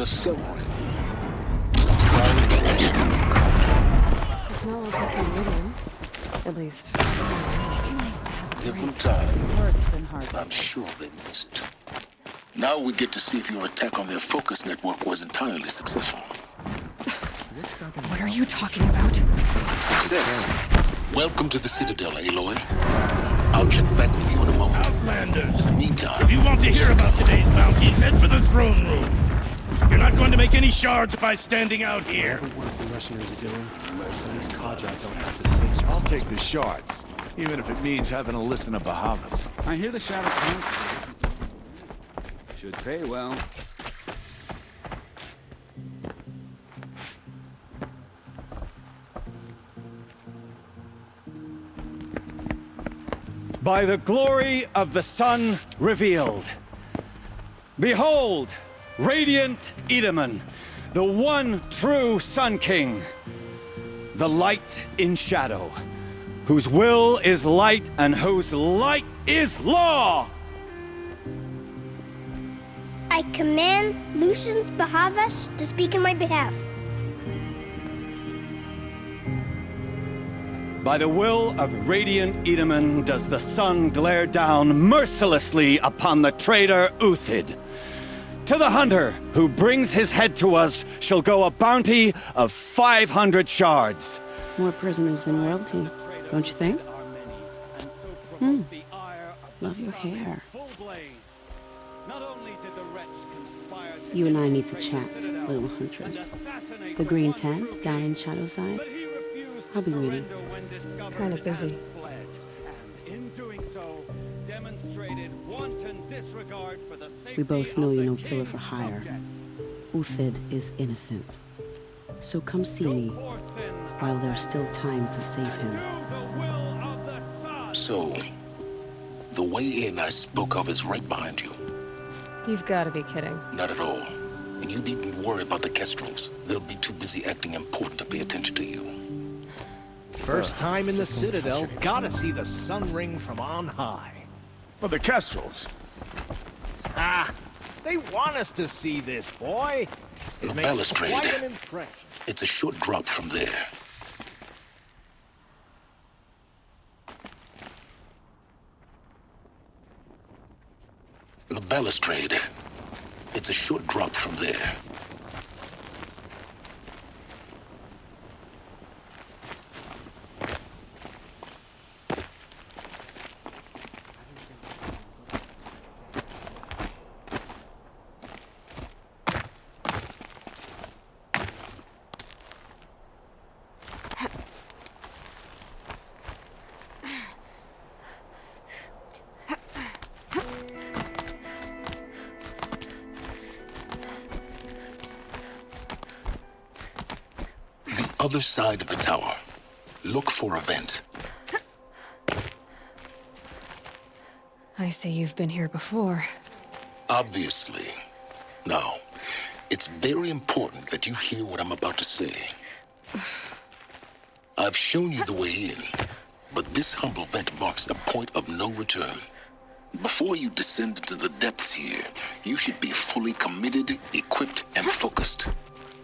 the cell ring. Proud It's no longer so medium. At least. Give them time. Work's been hard. I'm sure they miss it. Now we get to see if your attack on their focus network was entirely successful. What are you talking about? Success. Welcome to the Citadel, Aloy. I'll check back with you in a moment. Outlanders! In the meantime, If you want to hear about today's bounties, head for the throne room. You're not going to make any shards by standing out here. What the mercenaries are doing, so these Kadra don't have to face. I'll take the shards, even if it means having to listen to Bahavas. I hear the shadow count. Should pay well. By the glory of the sun revealed. Behold, radiant Edaman, the one true Sun King, the light in shadow, whose will is light and whose light is law! I command Lucius Bahavas to speak in my behalf. By the will of radiant Edaman does the sun glare down mercilessly upon the traitor Uthid. To the hunter who brings his head to us shall go a bounty of 500 shards. More prisoners than royalty, don't you think? Love your hair. You and I need to chat, little huntress. The green tent down in Shadowside. I'll be waiting. Kind of busy. We both know you're no killer for hire. Uthid is innocent. So come see me while there's still time to save him. So, the way in I spoke of is right behind you. You've got to be kidding. Not at all. And you needn't worry about the Kestrels. They'll be too busy acting important to pay attention to you. First time in the Citadel, gotta see the sun ring from on high. Well, the Kestrels. Ah, they want us to see this, boy. It The makes balustrade. quite an impression. It's a short drop from there. The balustrade. It's a short drop from there. Other side of the tower. Look for a vent. I see you've been here before. Obviously. Now, it's very important that you hear what I'm about to say. I've shown you the way in, but this humble vent marks a point of no return. Before you descend into the depths here, you should be fully committed, equipped, and focused.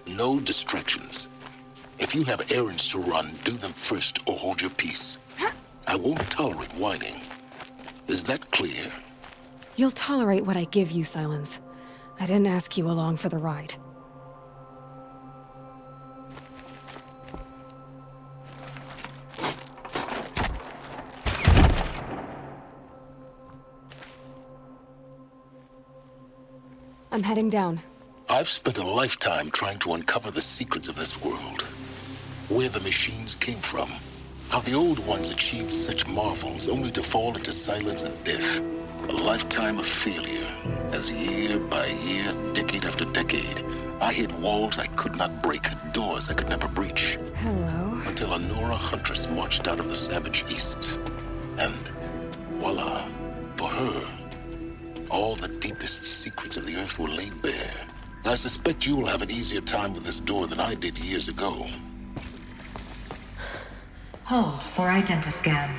No distractions. If you have errands to run, do them first or hold your peace. I won't tolerate whining. Is that clear? You'll tolerate what I give you, Silence. I didn't ask you along for the ride. I'm heading down. I've spent a lifetime trying to uncover the secrets of this world. Where the machines came from. How the old ones achieved such marvels only to fall into silence and death. A lifetime of failure. As year by year, decade after decade, I hit walls I could not break, doors I could never breach. Hello. Until a Nora huntress marched out of the savage east. And voila, for her, all the deepest secrets of the earth were laid bare. I suspect you will have an easier time with this door than I did years ago. Hold for identiscan.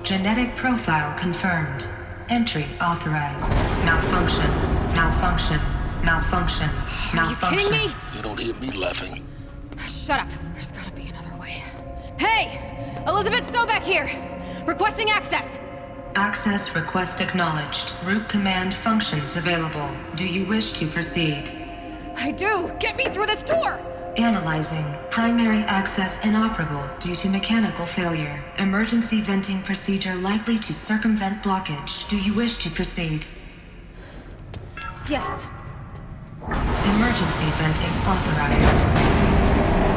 Genetic profile confirmed. Entry authorized. Malfunction. Malfunction. Malfunction. Are you kidding me? You don't hear me laughing. Shut up. There's gotta be another way. Hey! Elizabeth Sobeck here! Requesting access! Access request acknowledged. Root command functions available. Do you wish to proceed? I do! Get me through this tour! Analyzing. Primary access inoperable due to mechanical failure. Emergency venting procedure likely to circumvent blockage. Do you wish to proceed? Yes. Emergency venting authorized.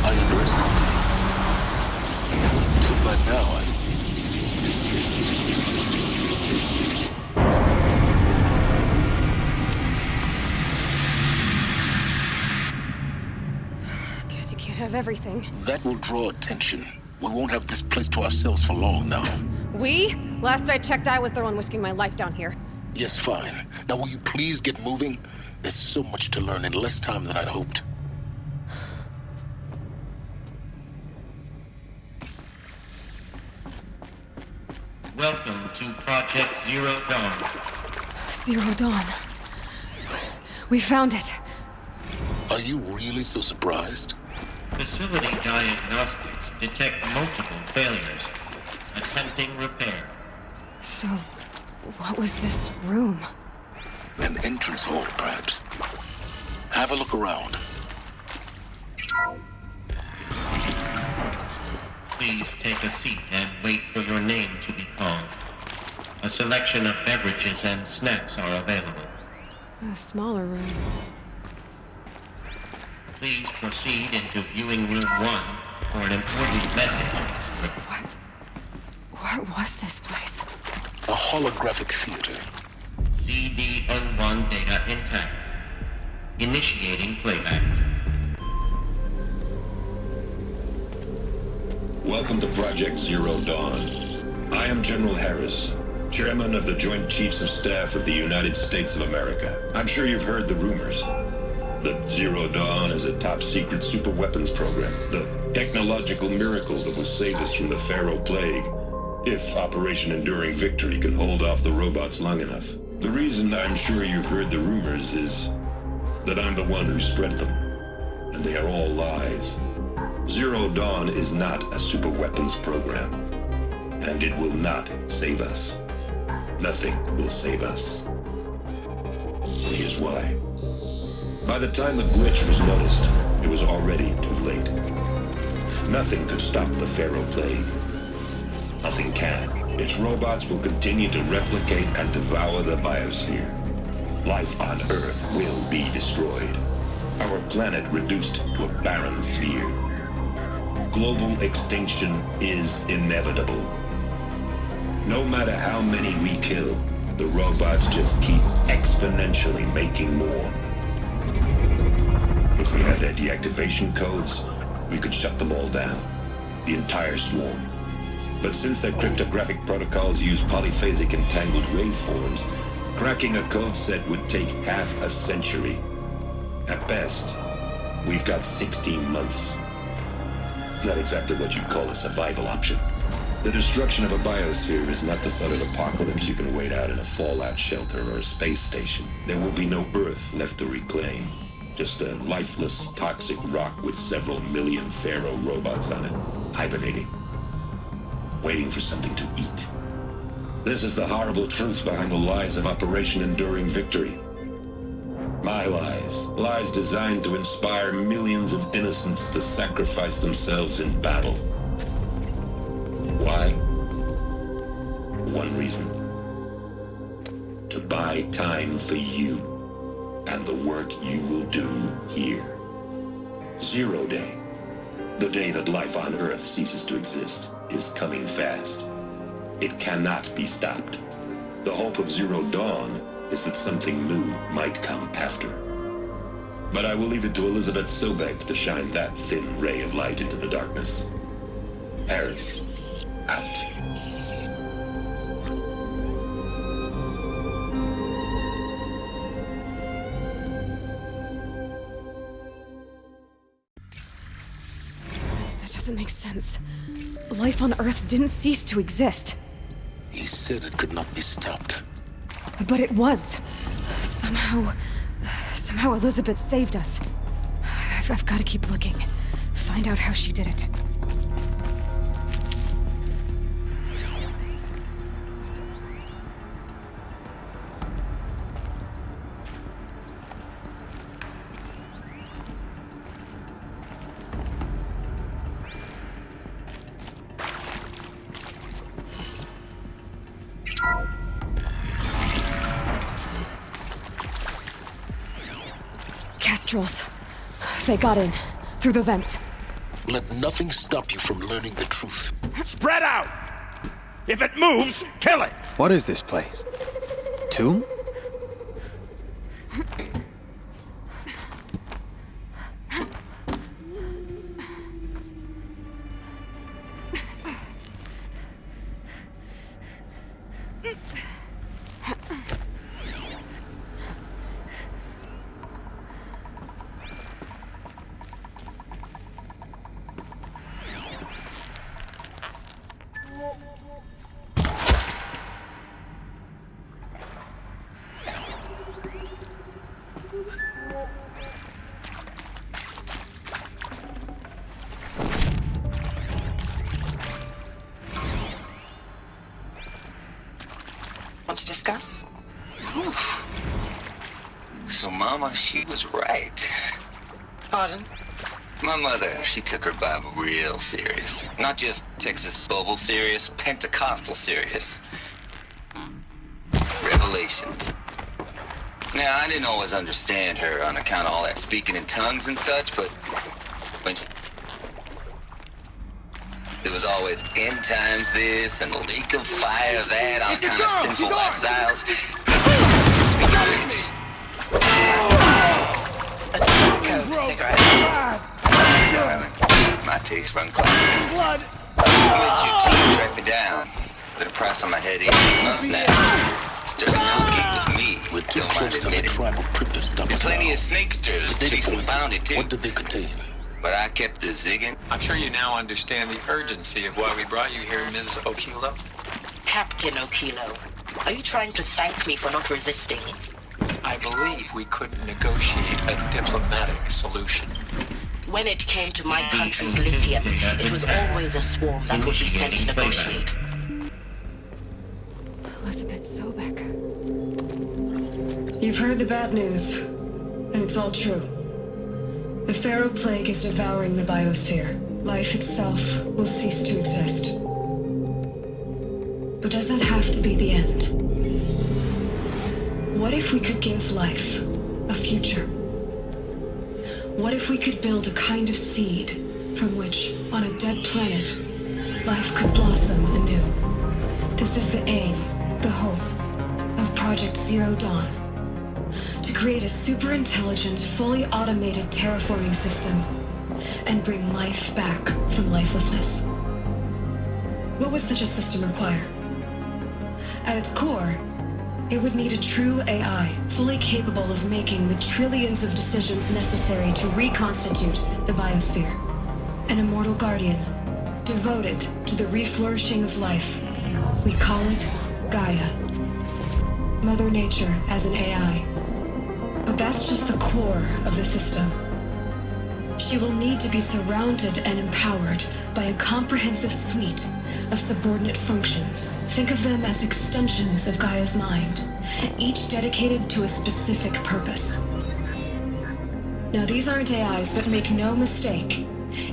I understand. So by now, Guess you can't have everything. that will draw attention. We won't have this place to ourselves for long now. We? Last I checked, I was the one risking my life down here. Yes, fine. Now will you please get moving? There's so much to learn in less time than I'd hoped. Welcome to Project Zero Dawn. Zero Dawn. We found it. Are you really so surprised? Facility diagnostics detect multiple failures. Attempting repair. So, what was this room? An entrance hall, perhaps. Have a look around. Please take a seat and wait for your name to be called. A selection of beverages and snacks are available. A smaller room. Please proceed into viewing room 1 for an important message. What was this place? A holographic theater. CD01 data intact. Initiating playback. Welcome to Project Zero Dawn. I am General Harris, Chairman of the Joint Chiefs of Staff of the United States of America. I'm sure you've heard the rumors that Zero Dawn is a top-secret superweapons program, the technological miracle that will save us from the Pharaoh Plague, if Operation Enduring Victory can hold off the robots long enough. The reason I'm sure you've heard the rumors is that I'm the one who spread them, and they are all lies. Zero Dawn is not a superweapons program, and it will not save us. Nothing will save us. Here's why. By the time the glitch was noticed, it was already too late. Nothing could stop the Pharaoh Plague. Nothing can. Its robots will continue to replicate and devour the biosphere. Life on Earth will be destroyed. Our planet reduced to a barren sphere. Global extinction is inevitable. No matter how many we kill, the robots just keep exponentially making more. If we had their deactivation codes, we could shut them all down, the entire swarm. But since their cryptographic protocols use polyphasic entangled waveforms, cracking a code set would take half a century. At best, we've got 16 months. Not exactly what you'd call a survival option. The destruction of a biosphere is not the sort of apocalypse you can wait out in a fallout shelter or a space station. There will be no Earth left to reclaim. Just a lifeless, toxic rock with several million Pharaoh robots on it, hibernating, waiting for something to eat. This is the horrible truth behind the lies of Operation Enduring Victory. My lies. Lies designed to inspire millions of innocents to sacrifice themselves in battle. Why? One reason. To buy time for you and the work you will do here. Zero Day, the day that life on Earth ceases to exist, is coming fast. It cannot be stopped. The hope of Zero Dawn is that something new might come after. But I will leave it to Elizabeth Sobeck to shine that thin ray of light into the darkness. Harris, out. makes sense. Life on Earth didn't cease to exist. He said it could not be stopped. But it was. Somehow Elizabeth saved us. I've got to keep looking. Find out how she did it. Kestrels. They got in. Through the vents. Let nothing stop you from learning the truth. Spread out! If it moves, kill it! What is this place? Tomb? Want to discuss? So, Mama, she was right. Pardon? My mother, she took her Bible real serious. Not just Texas Bible serious, Pentecostal serious. Revelations. Now, I didn't always understand her on account of all that speaking in tongues and such, but when there was always end times this and lake of fire that on kind of sinful lifestyles. A tobacco cigarette. My taste run classic. Blood. Your team tracked me down. Put a price on my head 18 months now. Stirring cookie with me. We're too close to the tribal privilege stuff. There's plenty of snakesters, chasing bounty too. What did they contain? But I kept the zigging. I'm sure you now understand the urgency of why we brought you here, Ms. Okilo. Captain Okilo, are you trying to thank me for not resisting? I believe we couldn't negotiate a diplomatic solution. When it came to my country's lithium, it was always a swarm that would be sent to negotiate. Elizabeth Sobek. You've heard the bad news, and it's all true. The Pharaoh Plague is devouring the biosphere. Life itself will cease to exist. But does that have to be the end? What if we could give life a future? What if we could build a kind of seed from which, on a dead planet, life could blossom anew? This is the aim, the hope, of Project Zero Dawn. To create a super-intelligent, fully automated terraforming system and bring life back from lifelessness. What would such a system require? At its core, it would need a true AI, fully capable of making the trillions of decisions necessary to reconstitute the biosphere. An immortal guardian, devoted to the reflourishing of life. We call it Gaia. Mother Nature as an AI. But that's just the core of the system. She will need to be surrounded and empowered by a comprehensive suite of subordinate functions. Think of them as extensions of Gaia's mind, each dedicated to a specific purpose. Now, these aren't AIs, but make no mistake,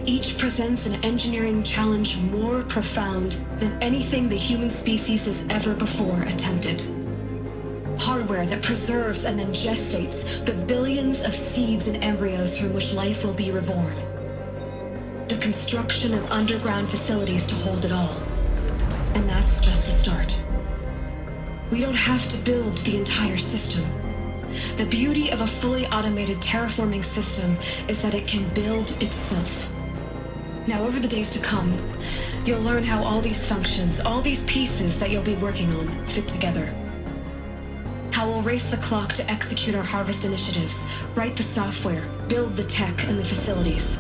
each presents an engineering challenge more profound than anything the human species has ever before attempted. Hardware that preserves and then gestates the billions of seeds and embryos from which life will be reborn. The construction of underground facilities to hold it all. And that's just the start. We don't have to build the entire system. The beauty of a fully automated terraforming system is that it can build itself. Now, over the days to come, you'll learn how all these functions, all these pieces that you'll be working on, fit together. How we'll race the clock to execute our harvest initiatives, write the software, build the tech and the facilities.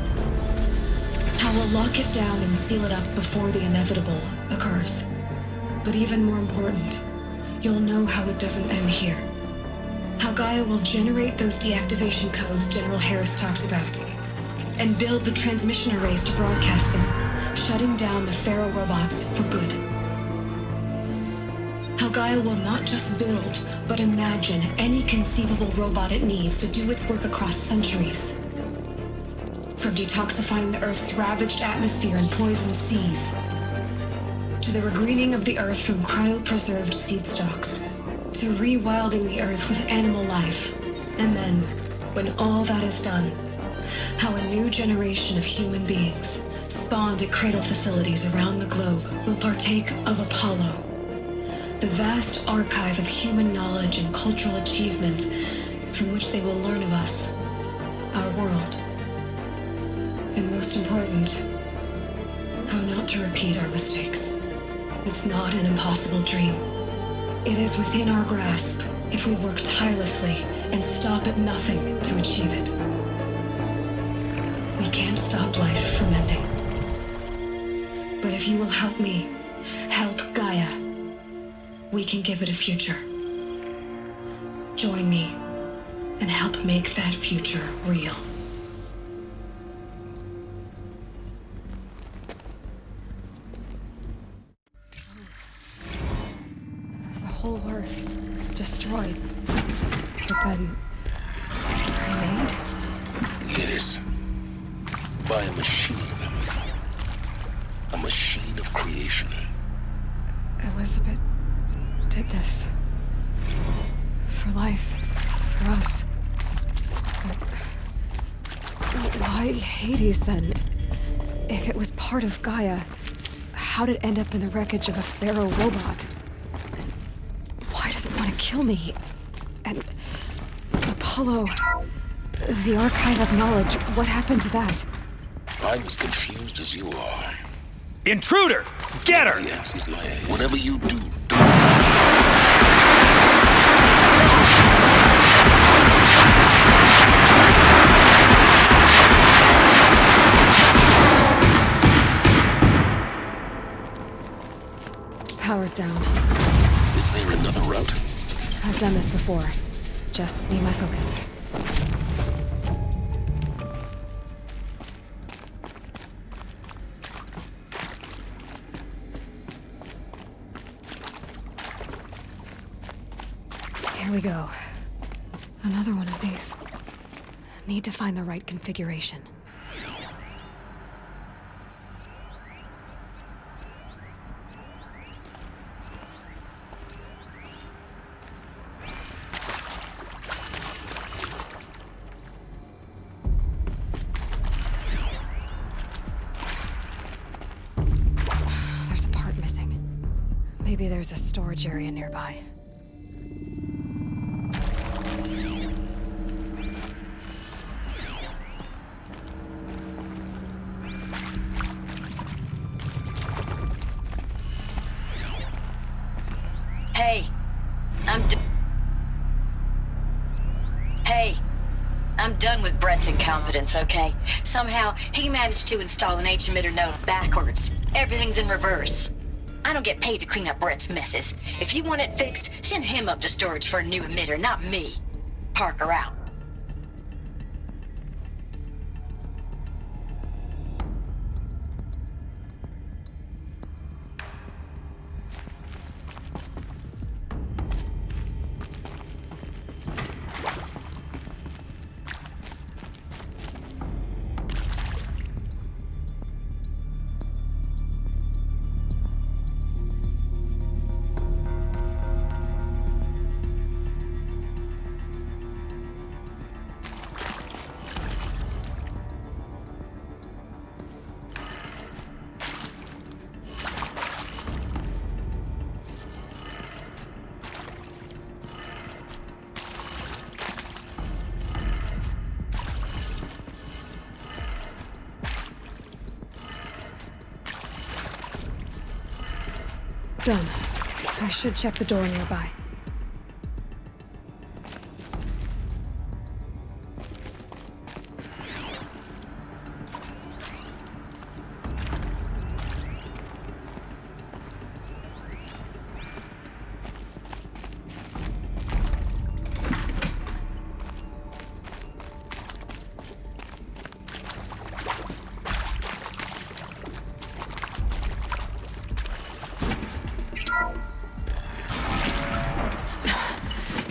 How we'll lock it down and seal it up before the inevitable occurs. But even more important, you'll know how it doesn't end here. How Gaia will generate those deactivation codes General Harris talked about, and build the transmission arrays to broadcast them, shutting down the Pharaoh robots for good. How Gaia will not just build, but imagine any conceivable robot it needs to do its work across centuries. From detoxifying the Earth's ravaged atmosphere and poisoned seas, to the regreening of the Earth from cryopreserved seed stalks, to rewilding the Earth with animal life. And then, when all that is done, how a new generation of human beings, spawned at cradle facilities around the globe, will partake of Apollo, the vast archive of human knowledge and cultural achievement from which they will learn of us, our world. And most important, how not to repeat our mistakes. It's not an impossible dream. It is within our grasp if we work tirelessly and stop at nothing to achieve it. We can't stop life from ending. But if you will help me, help Gaia, we can give it a future. Join me and help make that future real. The whole Earth destroyed, but then remade? Yes. By a machine. A machine of creation. Elizabeth did this. For life. For us. But why Hades then? If it was part of Gaia, how'd it end up in the wreckage of a Pharaoh robot? Why does it want to kill me? And Apollo, the archive of knowledge, what happened to that? I'm as confused as you are. Intruder! Get her! The answer's lying. Whatever you do, Power's down. Is there another route? I've done this before. Just need my focus. Here we go. Another one of these. Need to find the right configuration. There's a part missing. Maybe there's a storage area nearby. I'm done with Brett's incompetence, okay? Somehow, he managed to install an H-emitter node backwards. Everything's in reverse. I don't get paid to clean up Brett's messes. If you want it fixed, send him up to storage for a new emitter, not me. Parker out. Done. I should check the door nearby.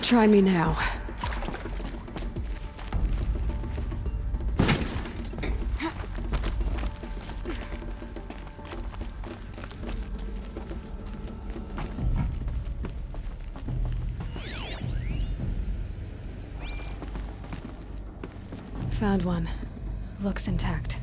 Try me now. Found one. Looks intact.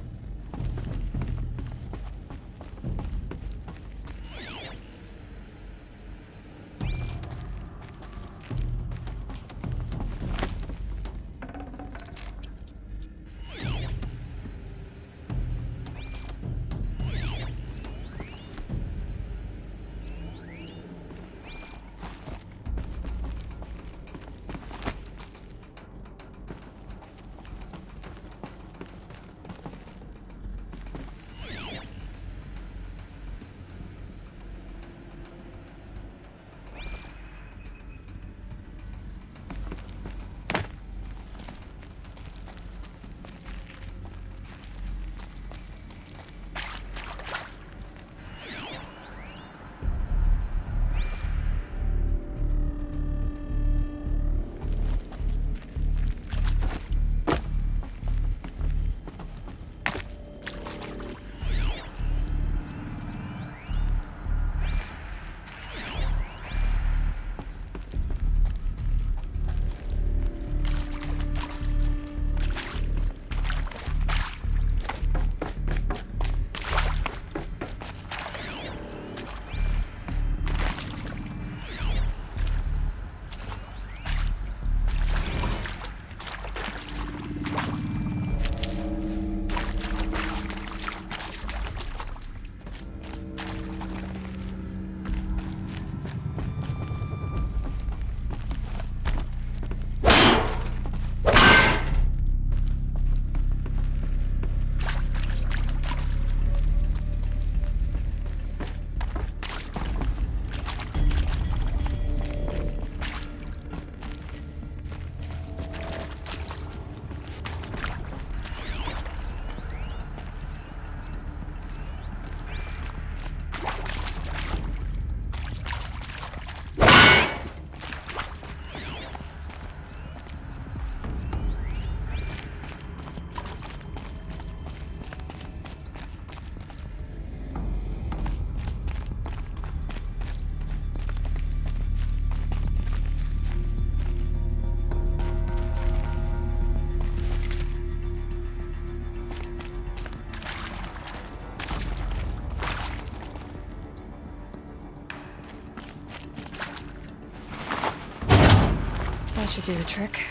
That should do the trick.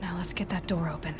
Now let's get that door open.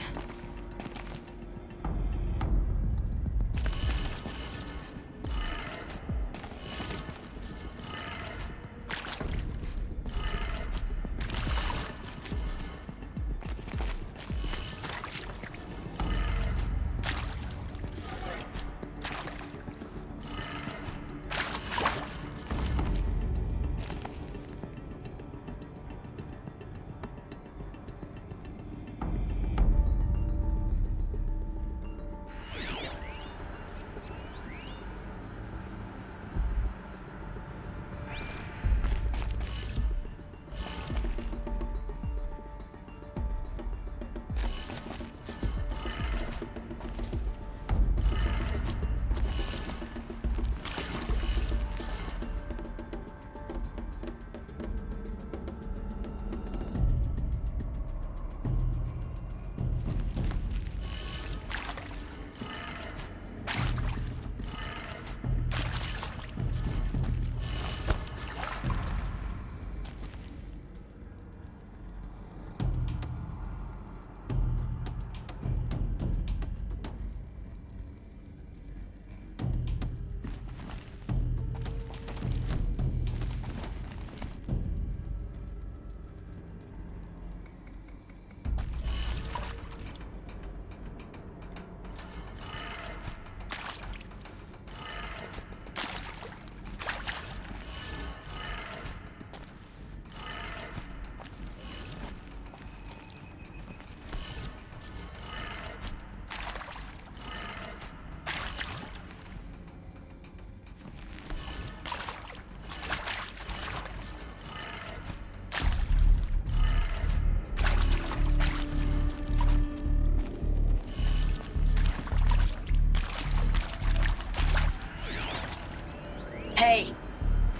Hey,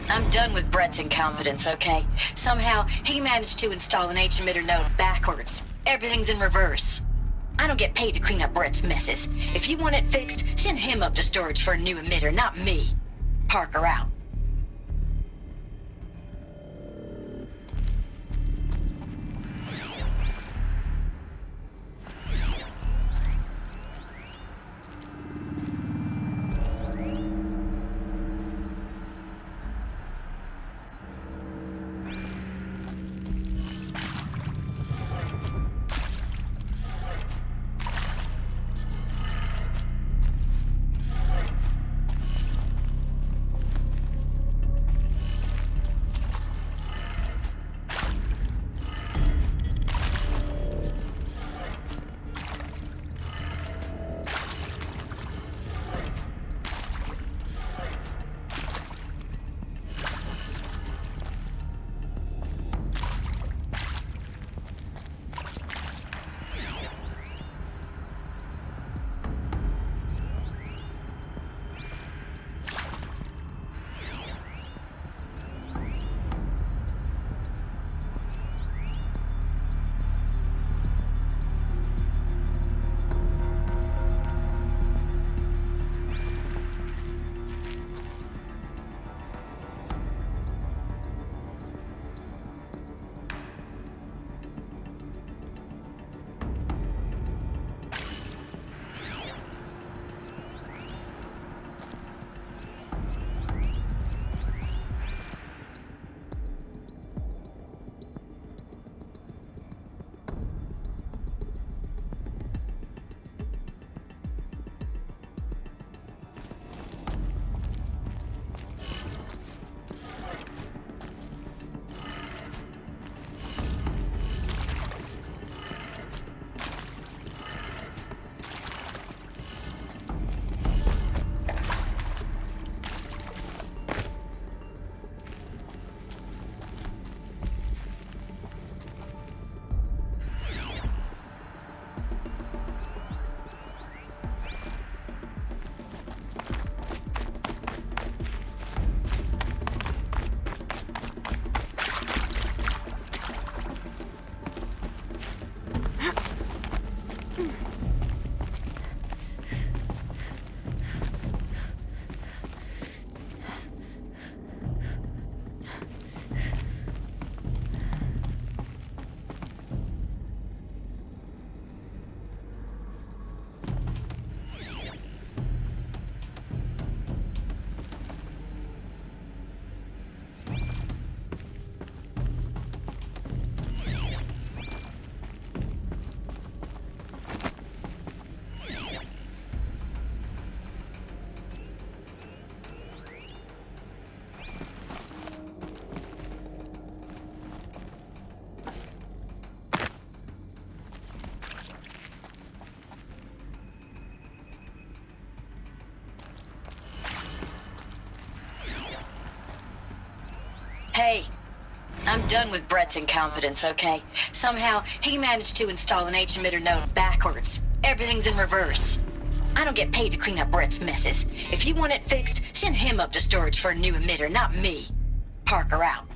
I'm done with Brett's incompetence, okay? Somehow, he managed to install an H-emitter node backwards. Everything's in reverse. I don't get paid to clean up Brett's messes. If you want it fixed, send him up to storage for a new emitter, not me. Parker out. Hey, I'm done with Brett's incompetence, okay? Somehow, he managed to install an H-emitter node backwards. Everything's in reverse. I don't get paid to clean up Brett's messes. If you want it fixed, send him up to storage for a new emitter, not me. Parker out.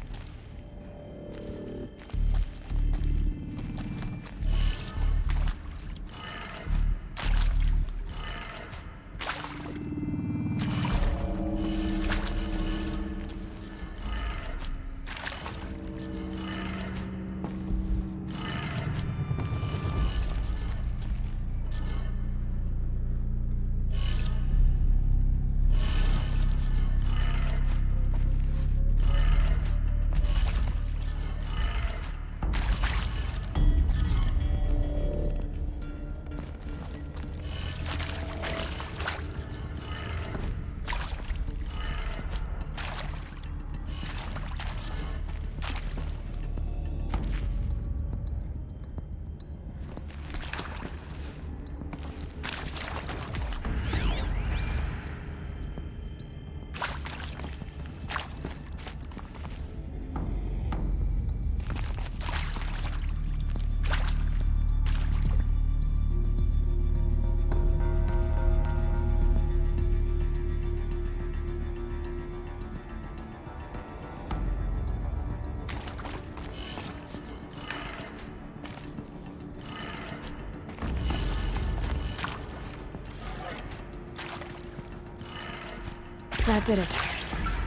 That did it.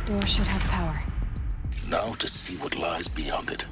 Door should have power. Now to see what lies beyond it.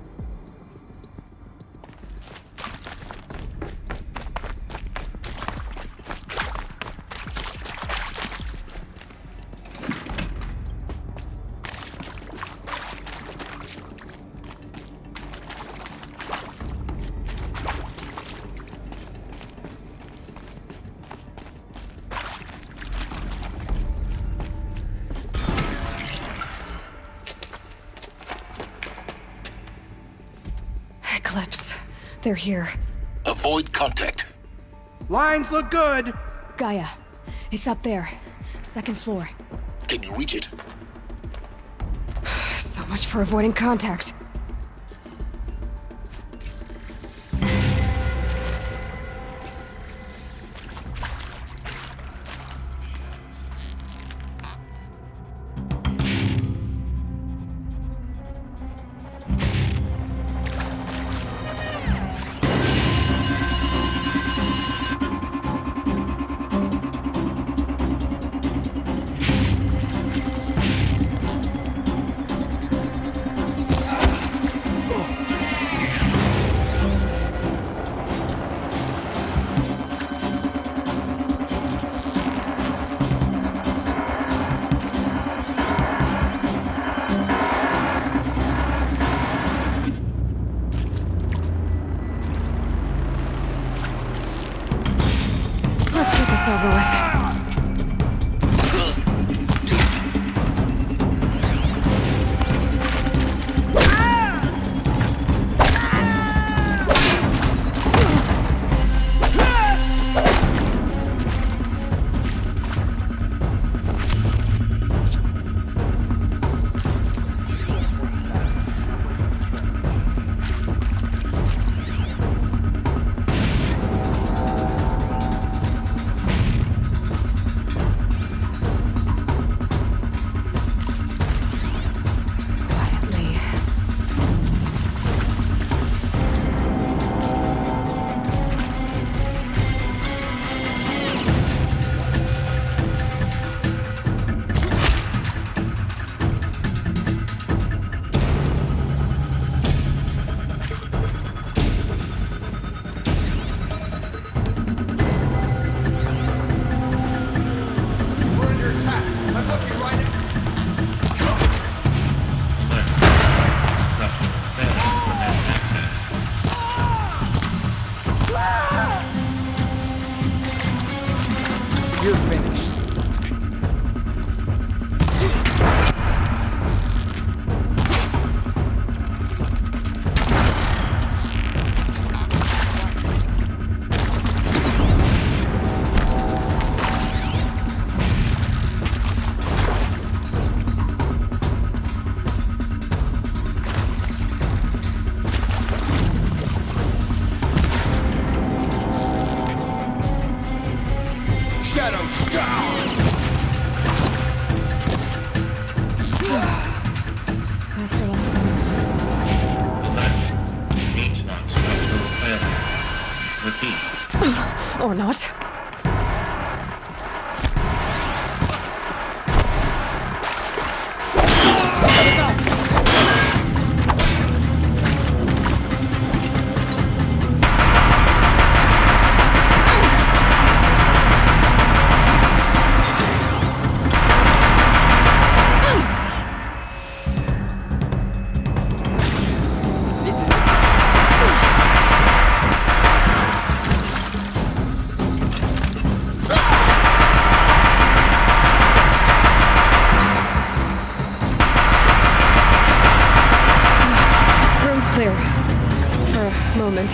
Eclipse. They're here. Avoid contact. Lines look good. Gaia. It's up there. Second floor. Can you reach it? So much for avoiding contact. Over with. You're finished. Or not.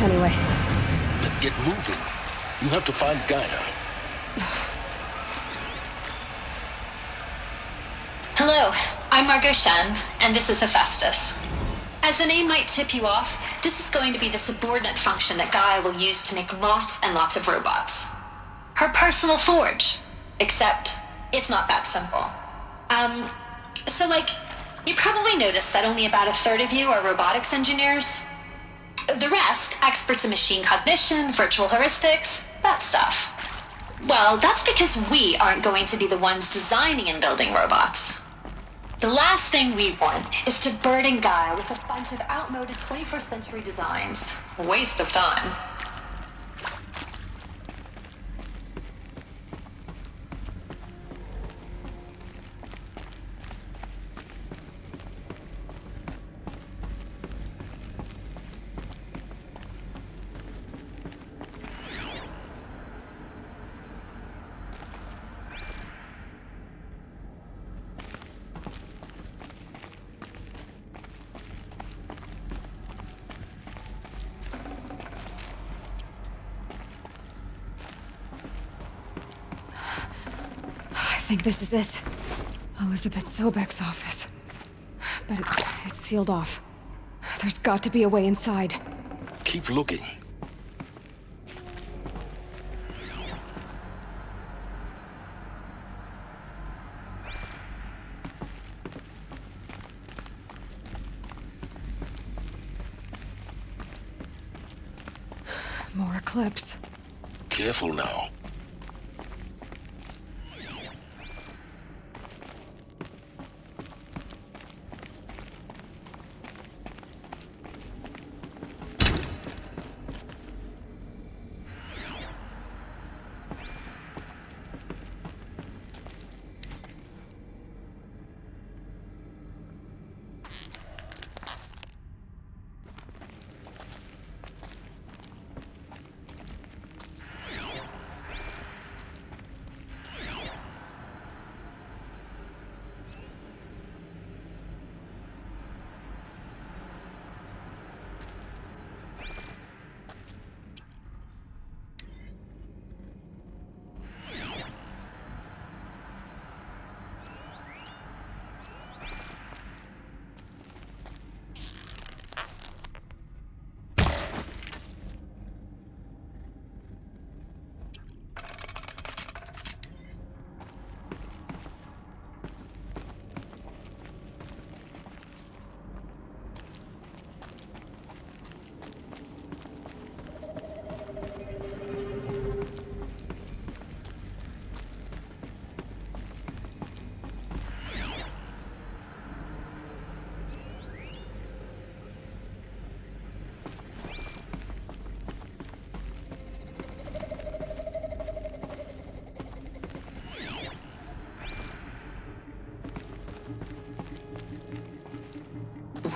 Anyway. Then get moving. You have to find Gaia. Hello, I'm Margot Shen, and this is Hephaestus. As the name might tip you off, this is going to be the subordinate function that Gaia will use to make lots and lots of robots. Her personal forge. Except, it's not that simple. You probably noticed that only about a third of you are robotics engineers. The rest, experts in machine cognition, virtual heuristics, that stuff. Well, that's because we aren't going to be the ones designing and building robots. The last thing we want is to burden Gaia with a bunch of outmoded 21st century designs. Waste of time. I think this is it. Elizabeth Sobek's office. But it's sealed off. There's got to be a way inside. Keep looking. More Eclipse. Careful now.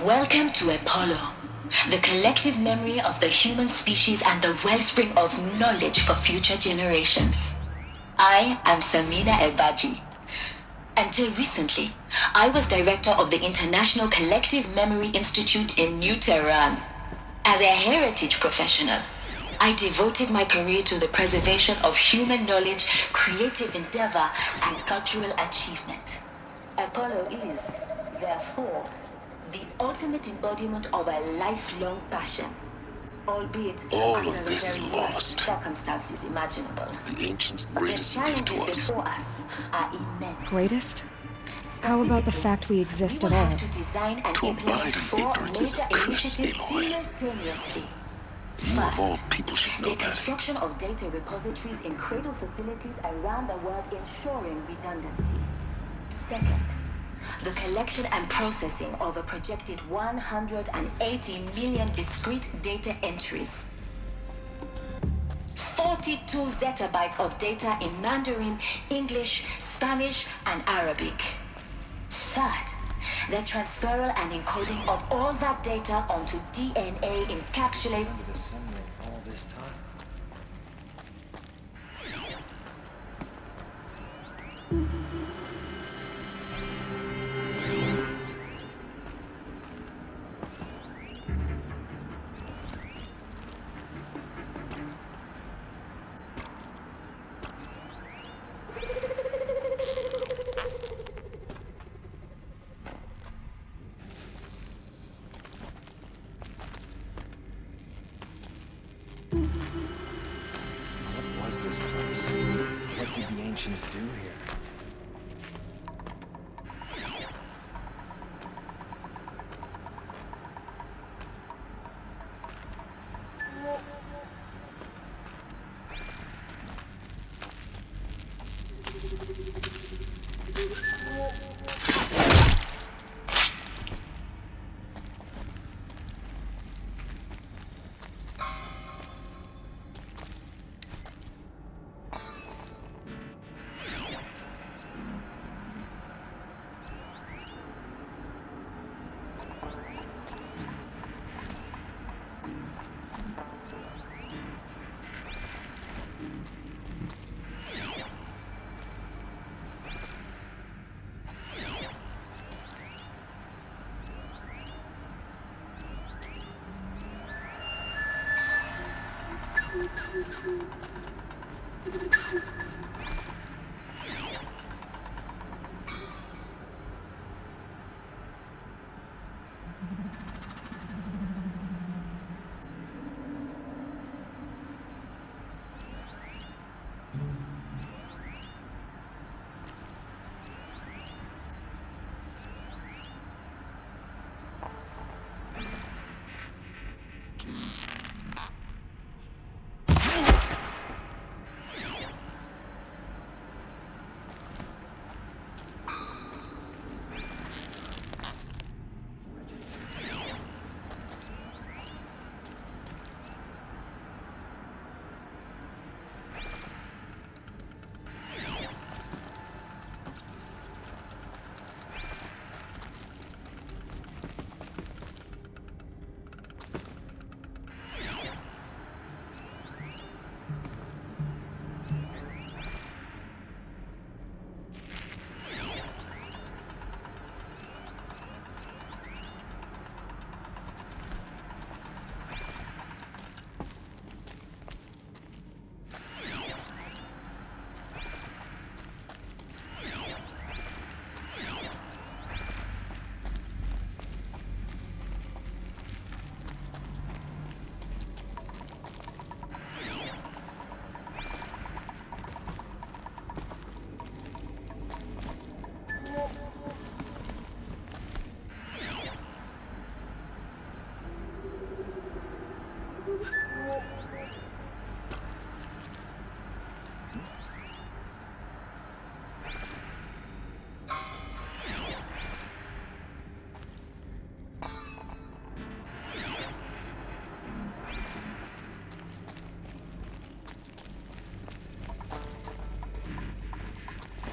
Welcome to Apollo, the collective memory of the human species and the wellspring of knowledge for future generations. I am Samina Ebaji. Until recently, I was director of the International Collective Memory Institute in New Tehran. As a heritage professional, I devoted my career to the preservation of human knowledge, creative endeavor, and cultural achievement. Apollo is, therefore, the ultimate embodiment of a lifelong passion, albeit all under of this the very lost. worst circumstances imaginable. The ancients' greatest gift to us. Before us are immense. Greatest? How about the fact we exist at all? To design and To implement abide in 4 ignorance is major a curse, initiatives Aloy. simultaneously. You of all people should know The that. construction of data repositories in cradle facilities around the world, ensuring redundancy. Second, the collection and processing of a projected 180 million discrete data entries. 42 zettabytes of data in Mandarin, English, Spanish, and Arabic. Third, the transferal and encoding of all that data onto DNA encapsulated Under the sun ring all this time. What was this place? What did the ancients do here?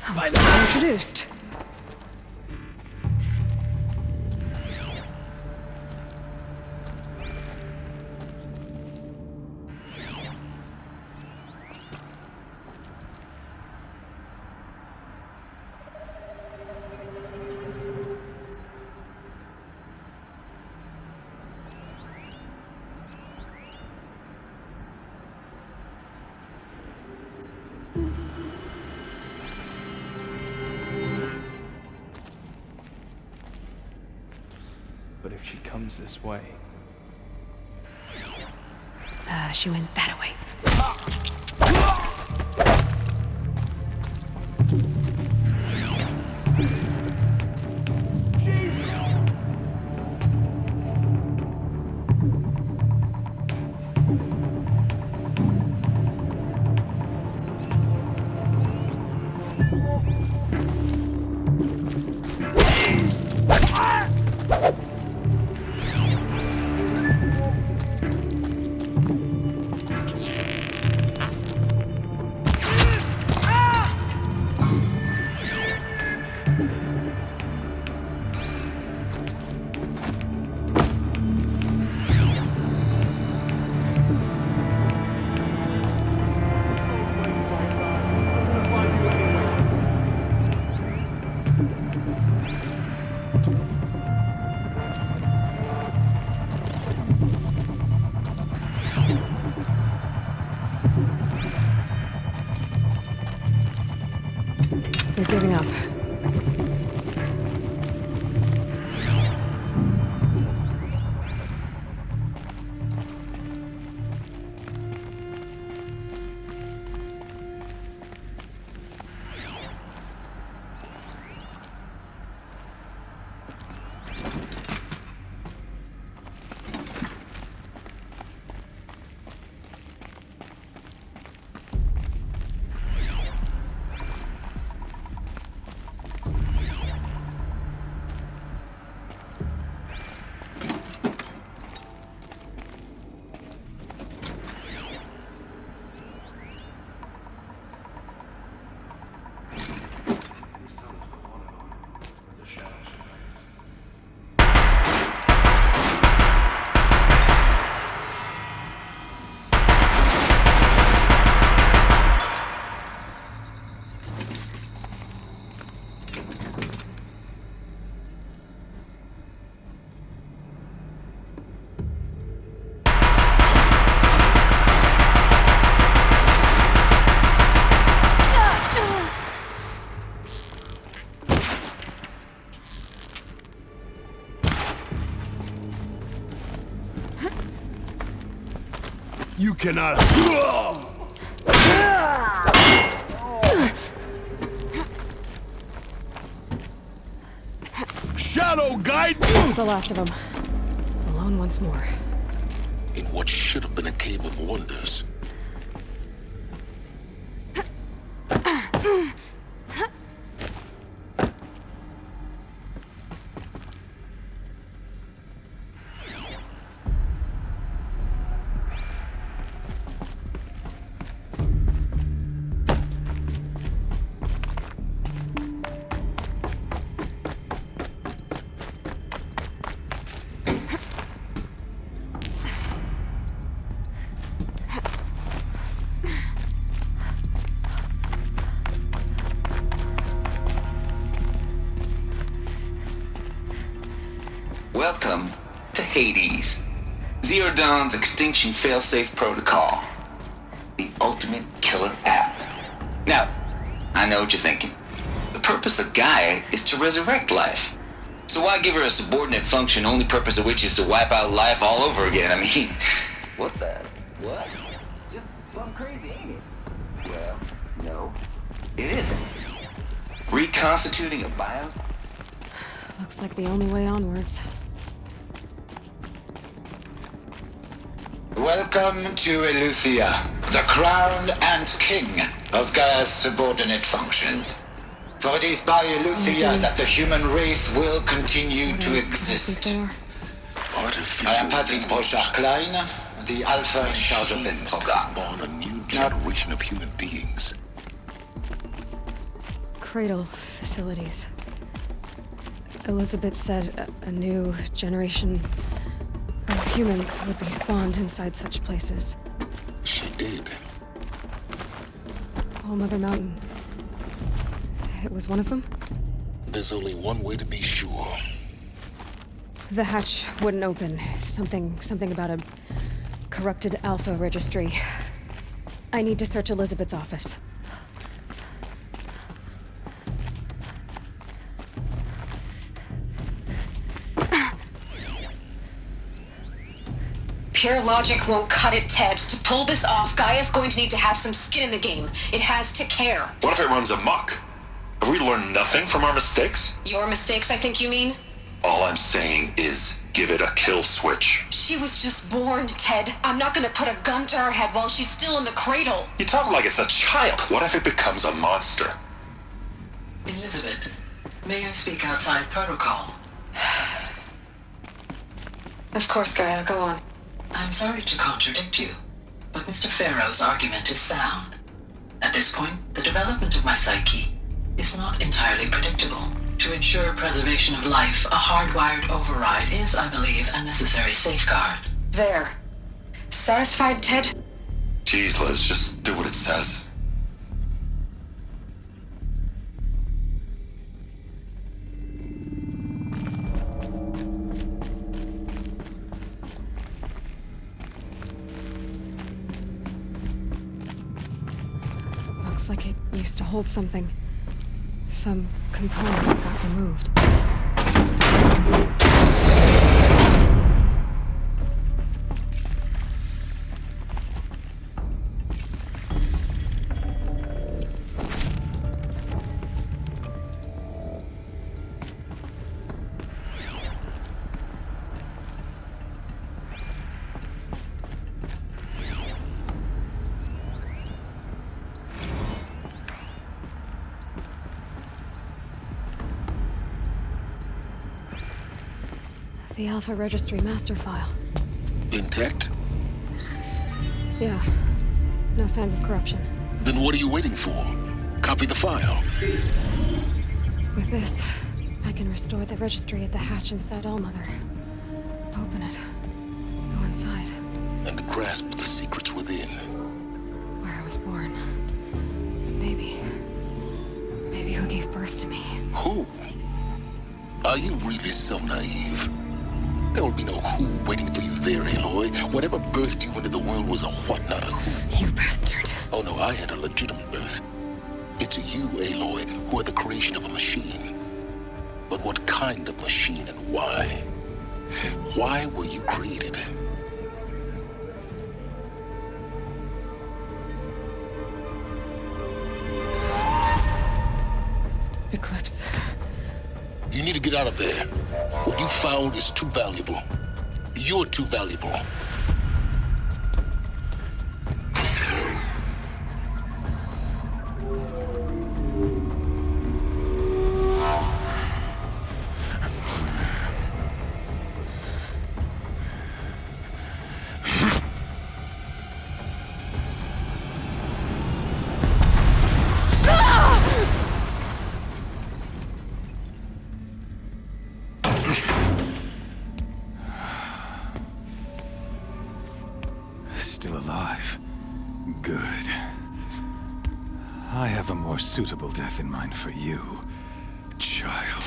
I was introduced. But if she comes this way... She went that way. You cannot... Shadow guide me! That's the last of them. Alone once more. In what should have been a cave of wonders. Welcome to Hades, Zero Dawn's extinction failsafe protocol, the ultimate killer app. Now, I know what you're thinking. The purpose of Gaia is to resurrect life. So why give her a subordinate function, only purpose of which is to wipe out life all over again? I mean, what the? What? Just plumb crazy, ain't it? Well, no, it isn't. Reconstituting a bio? Looks like the only way onwards. Welcome to Eleuthia, the crown and king of Gaia's subordinate functions. For it is by Eleuthia that the human race will continue to exist. I am Patrick Brochard-Klein, the Alpha in charge of this program. Spawn a new generation of human beings. Cradle facilities. Elizabeth said a new generation of humans would be spawned inside such places. She did. All Mother Mountain. It was one of them? There's only one way to be sure. The hatch wouldn't open. Something about a corrupted Alpha registry. I need to search Elizabeth's office. Pure logic won't cut it, Ted. To pull this off, Gaia's going to need to have some skin in the game. It has to care. What if it runs amok? Have we learned nothing from our mistakes? Your mistakes, I think you mean? All I'm saying is, give it a kill switch. She was just born, Ted. I'm not gonna put a gun to her head while she's still in the cradle. You talk like it's a child. What if it becomes a monster? Elizabeth, may I speak outside protocol? Of course, Gaia, go on. I'm sorry to contradict you, but Mr. Farrow's argument is sound. At this point, the development of my psyche is not entirely predictable. To ensure preservation of life, a hardwired override is, I believe, a necessary safeguard. There. Satisfied, Ted? Jeez, Liz, just do what it says. Looks like it used to hold something. Some component that got removed. The Alpha Registry master file. Intact? Yeah. No signs of corruption. Then what are you waiting for? Copy the file. With this, I can restore the registry at the hatch inside Allmother. Open it. Go inside. And grasp the secrets within. Where I was born. Maybe who gave birth to me. Who? Are you really so naive? There will be no who waiting for you there, Aloy. Whatever birthed you into the world was a what, not a who. You bastard. Oh no, I had a legitimate birth. It's you, Aloy, who are the creation of a machine. But what kind of machine and why? Why were you created? Eclipse. You need to get out of there. What you found is too valuable. You're too valuable. Still alive. Good. I have a more suitable death in mind for you, child.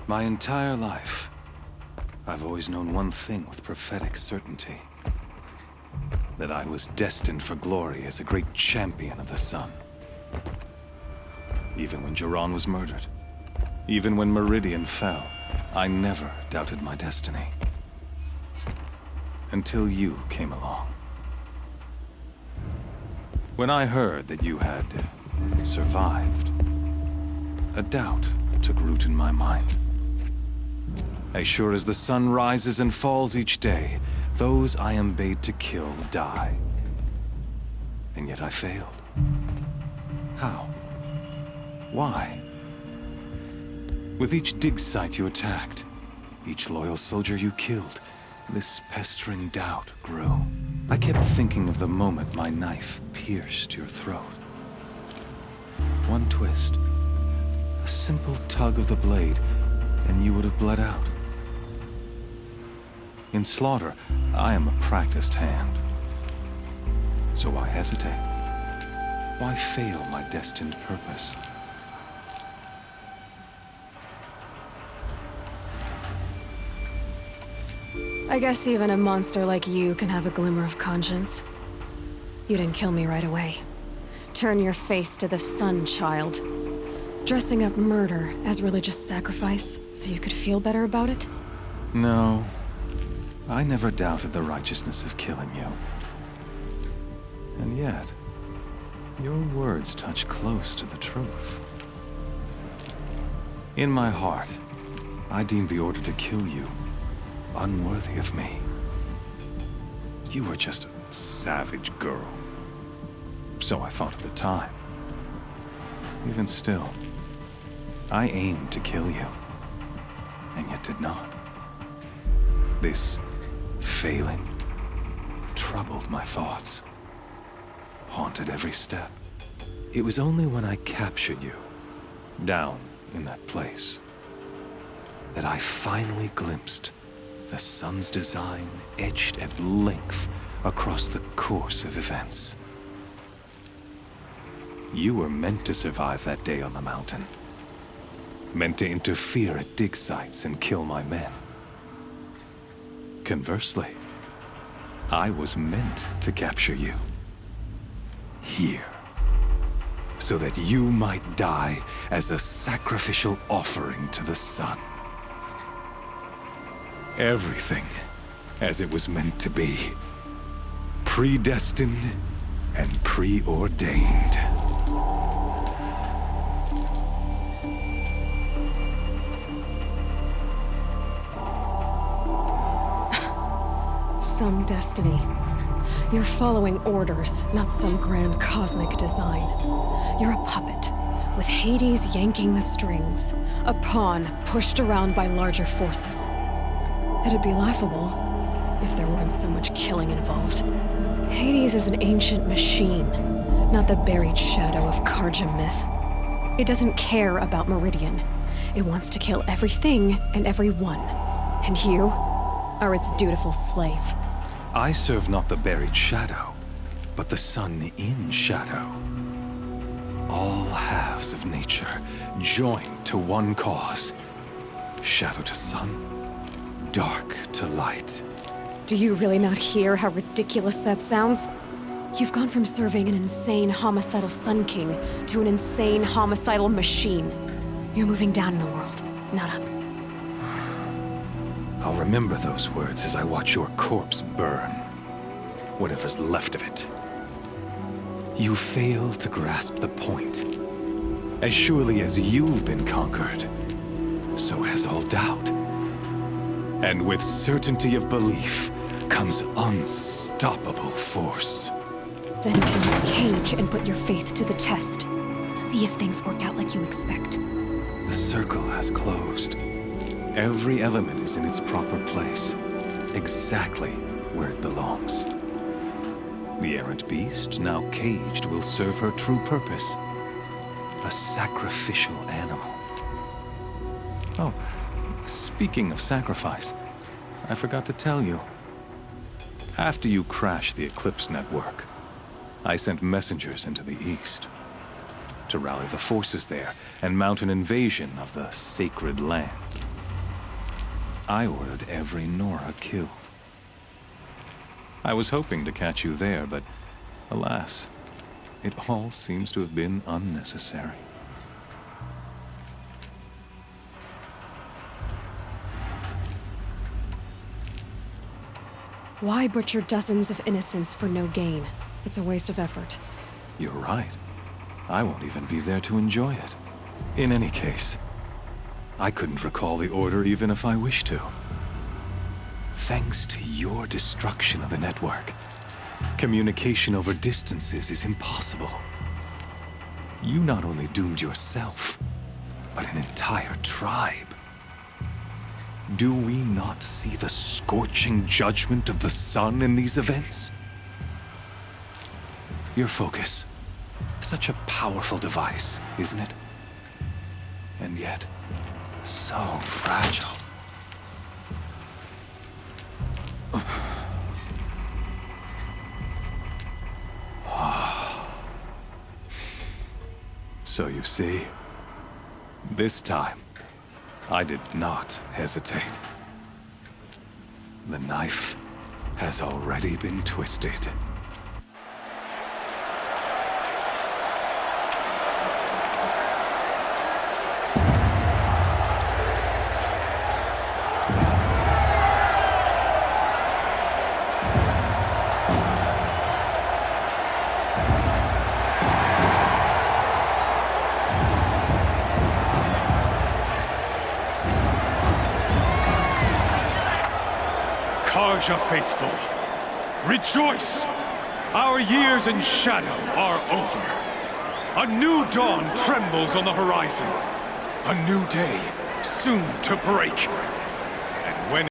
My entire life, I've always known one thing with prophetic certainty. That I was destined for glory as a great champion of the sun. Even when Jiran was murdered, even when Meridian fell, I never doubted my destiny. Until you came along. When I heard that you had survived, a doubt took root in my mind. As sure as the sun rises and falls each day, those I am bade to kill die. And yet I failed. How? Why? With each dig site you attacked, each loyal soldier you killed, this pestering doubt grew. I kept thinking of the moment my knife pierced your throat. One twist, a simple tug of the blade, and you would have bled out. In slaughter, I am a practiced hand. So why hesitate? Why fail my destined purpose? I guess even a monster like you can have a glimmer of conscience. You didn't kill me right away. Turn your face to the sun, child. Dressing up murder as religious sacrifice so you could feel better about it? No. I never doubted the righteousness of killing you. And yet, your words touch close to the truth. In my heart, I deemed the order to kill you unworthy of me. You were just a savage girl. So I thought at the time. Even still, I aimed to kill you, and yet did not. This failing troubled my thoughts, haunted every step. It was only when I captured you, down in that place, that I finally glimpsed the sun's design etched at length across the course of events. You were meant to survive that day on the mountain, meant to interfere at dig sites and kill my men. Conversely, I was meant to capture you. Here. So that you might die as a sacrificial offering to the sun. Everything as it was meant to be. Predestined and preordained. Some destiny. You're following orders, not some grand cosmic design. You're a puppet, with Hades yanking the strings. A pawn pushed around by larger forces. It'd be laughable if there weren't so much killing involved. Hades is an ancient machine, not the buried shadow of Karja myth. It doesn't care about Meridian. It wants to kill everything and everyone. And you are its dutiful slave. I serve not the buried shadow, but the sun in shadow. All halves of nature joined to one cause. Shadow to sun, dark to light. Do you really not hear how ridiculous that sounds? You've gone from serving an insane homicidal Sun King to an insane homicidal machine. You're moving down in the world, not up. I'll remember those words as I watch your corpse burn. Whatever's left of it. You fail to grasp the point. As surely as you've been conquered, so has all doubt. And with certainty of belief comes unstoppable force. Then enter this cage and put your faith to the test. See if things work out like you expect. The circle has closed. Every element is in its proper place, exactly where it belongs. The errant beast, now caged, will serve her true purpose. A sacrificial animal. Oh, speaking of sacrifice, I forgot to tell you. After you crashed the Eclipse network, I sent messengers into the east to rally the forces there and mount an invasion of the sacred land. I ordered every Nora killed. I was hoping to catch you there, but alas, it all seems to have been unnecessary. Why butcher dozens of innocents for no gain? It's a waste of effort. You're right. I won't even be there to enjoy it. In any case, I couldn't recall the order even if I wished to. Thanks to your destruction of the network, communication over distances is impossible. You not only doomed yourself, but an entire tribe. Do we not see the scorching judgment of the sun in these events? Your focus. Such a powerful device, isn't it? And yet, so fragile. So you see, this time, I did not hesitate. The knife has already been twisted. Karja faithful, rejoice! Our years in shadow are over. A new dawn trembles on the horizon. A new day soon to break.